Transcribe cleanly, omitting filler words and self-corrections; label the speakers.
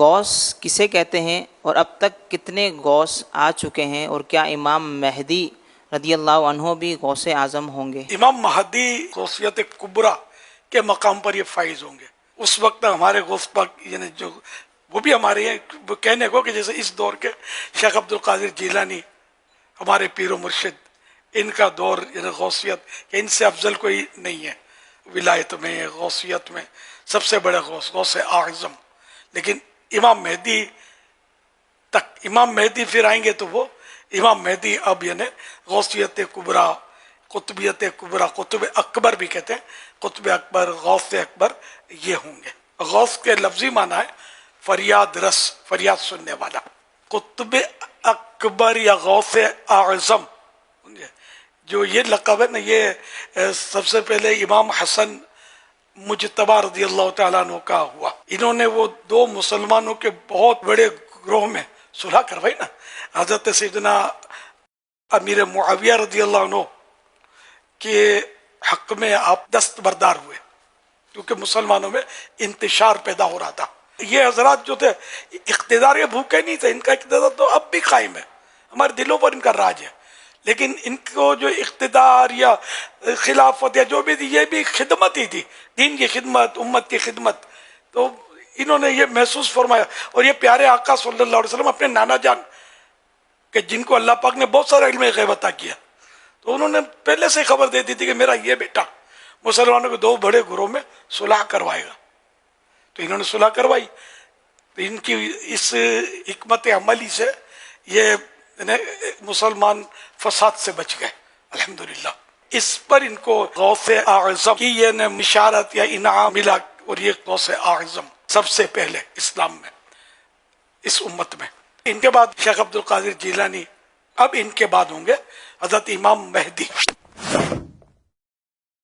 Speaker 1: غوث کسے کہتے ہیں اور اب تک کتنے غوث آ چکے ہیں، اور کیا امام مہدی رضی اللہ عنہ بھی غوث اعظم ہوں گے؟
Speaker 2: امام مہدی غوثیت کبریٰ کے مقام پر یہ فائز ہوں گے۔ اس وقت ہمارے غوث پاک یعنی جو وہ بھی ہمارے ہیں وہ کہنے کو کہ جیسے اس دور کے شیخ عبد القادر جیلانی ہمارے پیر و مرشد، ان کا دور یعنی غوثیت کہ ان سے افضل کوئی نہیں ہے ولایت میں، غوثیت میں سب سے بڑے غوث اعظم۔ لیکن امام مہدی تک، امام مہدی پھر آئیں گے تو وہ امام مہدی اب یعنی غوثیت کبریٰ، قطبیت کبریٰ، قطب اکبر بھی کہتے ہیں، قطب اکبر، غوث اکبر یہ ہوں گے۔ غوث کے لفظی معنی ہے فریاد رس، فریاد سننے والا۔ قطب اکبر یا غوث اعظم جو یہ لقب ہے نا، یہ سب سے پہلے امام حسن مجتبی رضی اللہ تعالیٰ عنہ کا ہوا۔ انہوں نے وہ دو مسلمانوں کے بہت بڑے گروہ میں صلح کروائی نا، حضرت سیدنا امیر معاویہ رضی اللہ عنہ کے حق میں آپ دستبردار ہوئے، کیونکہ مسلمانوں میں انتشار پیدا ہو رہا تھا۔ یہ حضرات جو تھے اقتدار کے بھوکے نہیں تھے، ان کا اقتدار تو اب بھی قائم ہے، ہمارے دلوں پر ان کا راج ہے، لیکن ان کو جو اقتدار یا خلافت یا جو بھی تھی یہ بھی خدمت ہی تھی، دین کی خدمت، امت کی خدمت۔ تو انہوں نے یہ محسوس فرمایا، اور یہ پیارے آقا صلی اللہ علیہ وسلم اپنے نانا جان کہ جن کو اللہ پاک نے بہت سارا علم غیب عطا کیا، تو انہوں نے پہلے سے خبر دے دی تھی کہ میرا یہ بیٹا مسلمانوں کے دو بڑے گروہ میں صلح کروائے گا، تو انہوں نے صلح کروائی۔ تو ان کی اس حکمت عملی سے یہ مسلمان فساد سے بچ گئے الحمدللہ۔ اس پر ان کو غوث اعظم کی یہ بشارت یا انعام ملا، اور یہ غوث اعظم سب سے پہلے اسلام میں، اس امت میں۔ ان کے بعد شیخ عبد القادر جیلانی، اب ان کے بعد ہوں گے حضرت امام مہدی۔